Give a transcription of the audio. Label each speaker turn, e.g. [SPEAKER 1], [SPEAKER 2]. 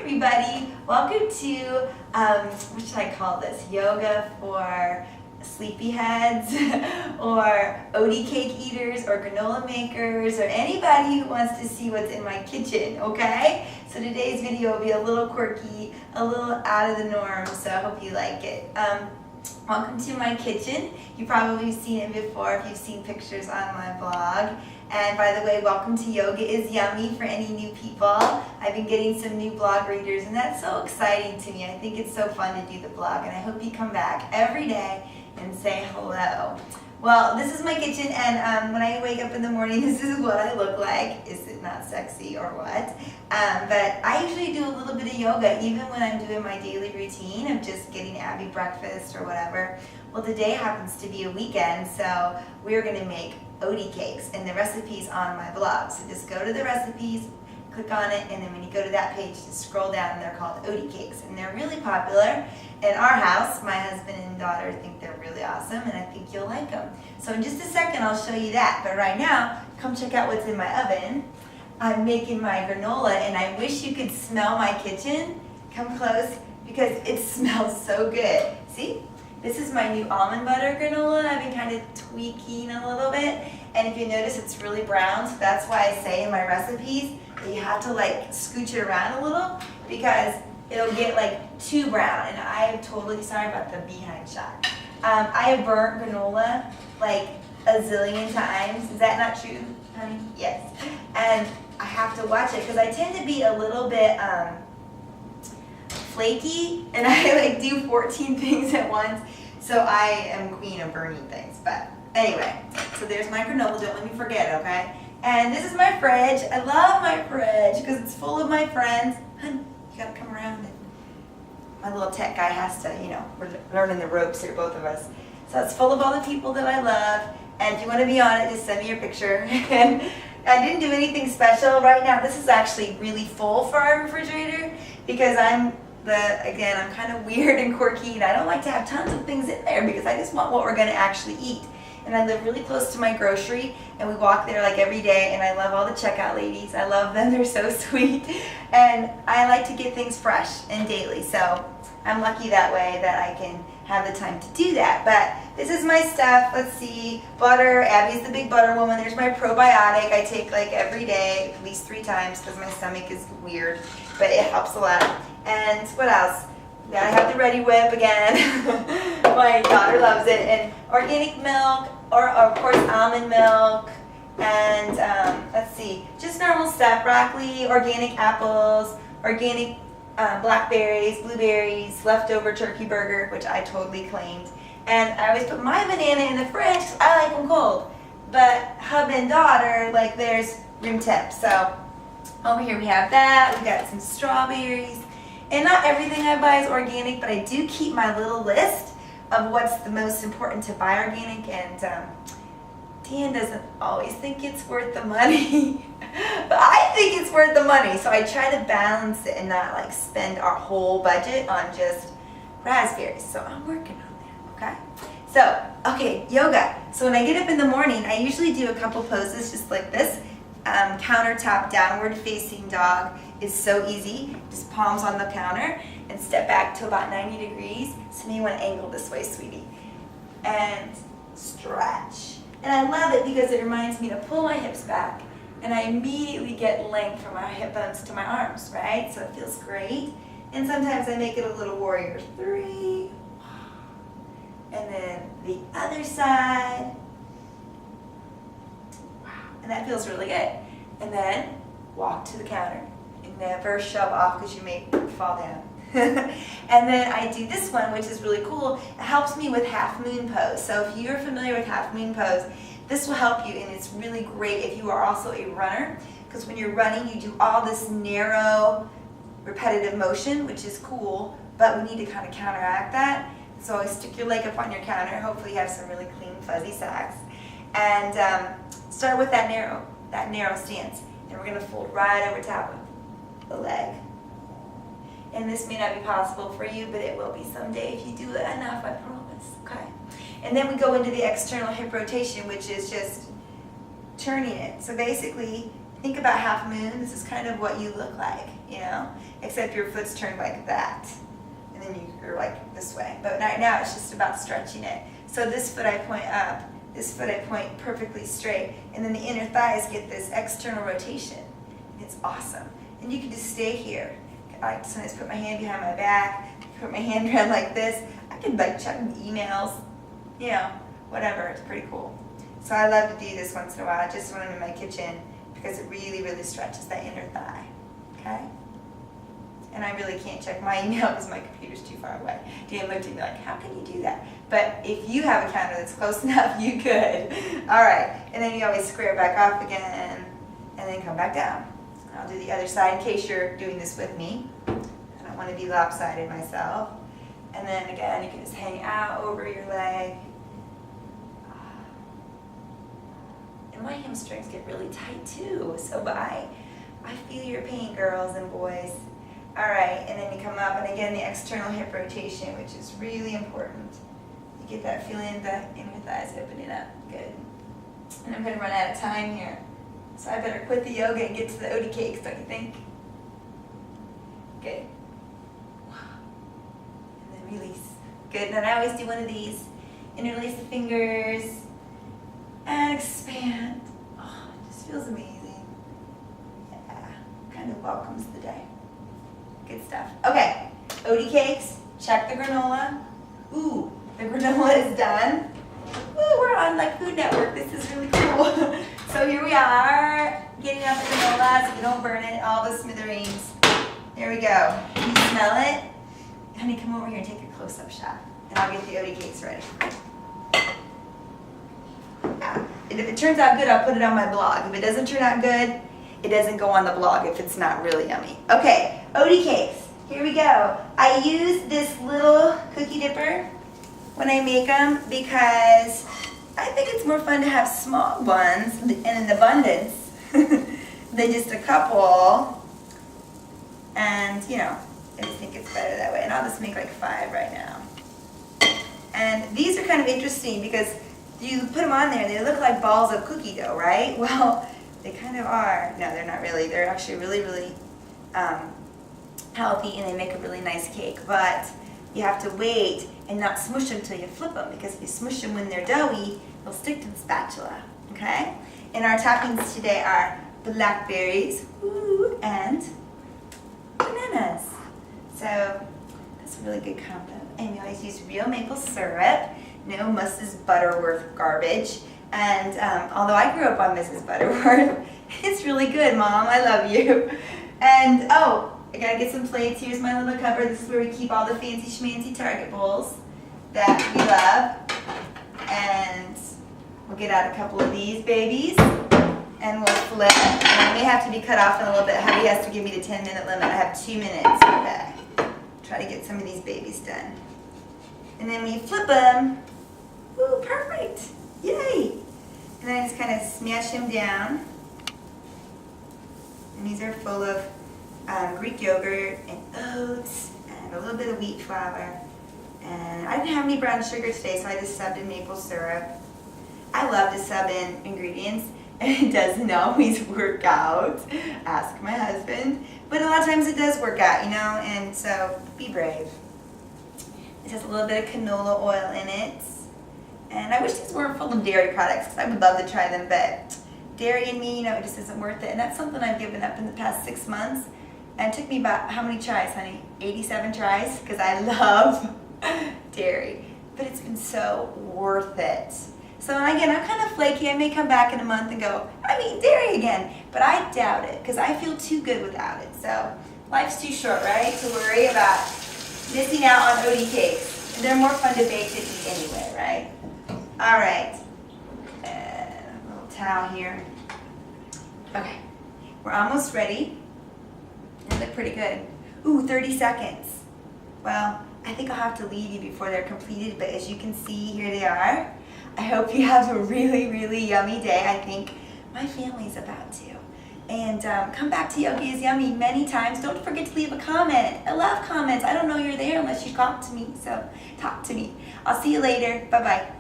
[SPEAKER 1] everybody. Welcome to, what should I call this? Yoga for sleepyheads or oaty cake eaters or granola makers or anybody who wants to see what's in my kitchen, okay? So today's video will be a little quirky, a little out of the norm, so I hope you like it. Welcome to my kitchen. You've probably seen it before if you've seen pictures on my blog. And by the way, welcome to Yoga is Yummy for any new people. I've been getting some new blog readers and that's so exciting to me. I think it's so fun to do the blog and I hope you come back every day and say hello. Well, this is my kitchen and when I wake up in the morning, this is what I look like. Is it not sexy or what? But I usually do a little bit of yoga even when I'm doing my daily routine of just getting Abby breakfast or whatever. Well, today happens to be a weekend, so we're going to make oaty cakes and the recipe's on my blog. So just go to the recipes, click on it, and then when you go to that page, just scroll down and they're called oaty cakes. And they're really popular in our house. My husband and daughter think they're really awesome and I think you'll like them. So in just a second, I'll show you that. But right now, come check out what's in my oven. I'm making my granola and I wish you could smell my kitchen. Come close because it smells so good. See? This is my new almond butter granola. I've been kind of tweaking a little bit. And if you notice, it's really brown. So that's why I say in my recipes that you have to like scooch it around a little because it'll get like too brown. And I am totally sorry about the behind shot. I have burnt granola like a zillion times. Is that not true, honey? Yes. And I have to watch it because I tend to be a little bit flaky and I like do 14 things at once. So I am queen of burning things. But anyway, so there's my granola. Don't let me forget, okay? And this is my fridge. I love my fridge because it's full of my friends. Honey, you gotta come around. And my little tech guy has to, you know, we're learning the ropes here, both of us. So it's full of all the people that I love. And if you want to be on it, just send me your picture. And I didn't do anything special right now. This is actually really full for our refrigerator because I'm kind of weird and quirky and I don't like to have tons of things in there because I just want what we're going to actually eat. And I live really close to my grocery and we walk there like every day and I love all the checkout ladies. I love them, they're so sweet. And I like to get things fresh and daily. So I'm lucky that way that I can have the time to do that. But this is my stuff. Let's see. Butter. Abby's the big butter woman. There's my probiotic I take like every day, at least 3 times because my stomach is weird, but it helps a lot. And what else? I have the Ready Whip again. My daughter loves it. And organic milk, or of course almond milk. And let's see, just normal stuff. Broccoli, organic apples, organic blackberries, blueberries, leftover turkey burger, which I totally claimed. And I always put my banana in the fridge because I like them cold. But hub and daughter, like there's room temp. So over here we have that. We got some strawberries. And not everything I buy is organic, but I do keep my little list of what's the most important to buy organic. And Dan doesn't always think it's worth the money, but I think it's worth the money. So I try to balance it and not like spend our whole budget on just raspberries. So I'm working on that, okay? So, okay, yoga. So when I get up in the morning, I usually do a couple poses just like this. Countertop downward facing dog is so easy. Just palms on the counter and step back to about 90 degrees. So you want to angle this way, sweetie. And stretch. And I love it because it reminds me to pull my hips back and I immediately get length from my hip bones to my arms, right? So it feels great. And sometimes I make it a little warrior 3. And then the other side. And that feels really good. And then walk to the counter and never shove off because you may fall down. And then I do this one, which is really cool. It helps me with half moon pose. So if you're familiar with half moon pose, this will help you and it's really great if you are also a runner because when you're running, you do all this narrow, repetitive motion, which is cool, but we need to kind of counteract that. So stick your leg up on your counter. Hopefully you have some really clean, fuzzy socks. And start with that narrow stance. And we're going to fold right over top of the leg. And this may not be possible for you, but it will be someday if you do it enough, I promise. Okay. And then we go into the external hip rotation, which is just turning it. So basically, think about half moon. This is kind of what you look like, you know, except your foot's turned like that. And then you're like this way. But right now it's just about stretching it. So this foot I point up, this foot I point perfectly straight. And then the inner thighs get this external rotation. It's awesome. And you can just stay here. I sometimes put my hand behind my back, put my hand around like this. I can like check emails, you know, whatever. It's pretty cool. So I love to do this once in a while, just when I'm in my kitchen, because it really, really stretches that inner thigh, okay? And I really can't check my email because my computer's too far away. Dan looked at me like, how can you do that? But if you have a counter that's close enough, you could. All right, and then you always square back up again, and then come back down. I'll do the other side in case you're doing this with me. I don't want to be lopsided myself. And then again, you can just hang out over your leg. And my hamstrings get really tight too, so I feel your pain, girls and boys. All right, and then you come up, and again, the external hip rotation, which is really important. You get that feeling of the inner thighs opening up. Good. And I'm going to run out of time here, so I better quit the yoga and get to the oaty cakes, don't you think? Good. And then release. Good, and then I always do one of these. Interlace the fingers. And expand. Oh, it just feels amazing. Yeah, kind of welcomes the day. Good stuff. Okay, oaty cakes. Check the granola. Ooh, the granola is done. Ooh, we're on like Food Network. This is really cool. So here we are, getting out the granola so we don't burn it, all the smithereens. There we go. Can you smell it? Honey, come over here and take a close-up shot, and I'll get the oaty cakes ready. And if it turns out good, I'll put it on my blog. If it doesn't turn out good, it doesn't go on the blog if it's not really yummy. Okay, oaty cakes. Here we go. I use this little cookie dipper when I make them because I think it's more fun to have small ones and in abundance than just a couple. And, you know, I just think it's better that way. And I'll just make like 5 right now. And these are kind of interesting because you put them on there, they look like balls of cookie dough, right? Well, they kind of are. No, they're not really. They're actually really, really healthy, and they make a really nice cake. But you have to wait and not smush them until you flip them, because if you smush them when they're doughy, they'll stick to the spatula, okay? And our toppings today are blackberries and bananas. So that's a really good combo. And we always use real maple syrup. No Mrs. Butterworth garbage. And although I grew up on Mrs. Butterworth, it's really good, Mom. I love you. And oh, I gotta get some plates. Here's my little cupboard. This is where we keep all the fancy schmancy Target bowls that we love. And we'll get out a couple of these babies, and we'll flip. And they may have to be cut off in a little bit. Hubby has to give me the 10-minute limit. I have 2 minutes. Okay. Try to get some of these babies done. And then when you flip them, ooh, perfect. Yay. And then I just kind of smash them down. And these are full of Greek yogurt and oats and a little bit of wheat flour. And I didn't have any brown sugar today, so I just subbed in maple syrup. I love to sub in ingredients, and it doesn't always work out. Ask my husband. But a lot of times it does work out, you know, and so be brave. It has a little bit of canola oil in it. And I wish these weren't full of dairy products, because I would love to try them, but dairy and me, you know, it just isn't worth it. And that's something I've given up in the past 6 months. And it took me about, how many tries, honey? 87 tries, because I love dairy. But it's been so worth it. So again, I'm kind of flaky. I may come back in a month and go, I'm eating dairy again. But I doubt it, because I feel too good without it. So life's too short, right, to worry about missing out on oaty cakes. And they're more fun to bake than eat anyway, right? All right. A little towel here. Okay. We're almost ready. They look pretty good. Ooh, 30 seconds. Well, I think I'll have to leave you before they're completed, but as you can see, here they are. I hope you have a really, really yummy day. I think my family's about to. And come back to Yogi is Yummy many times. Don't forget to leave a comment. I love comments. I don't know you're there unless you talk to me, so talk to me. I'll see you later. Bye-bye.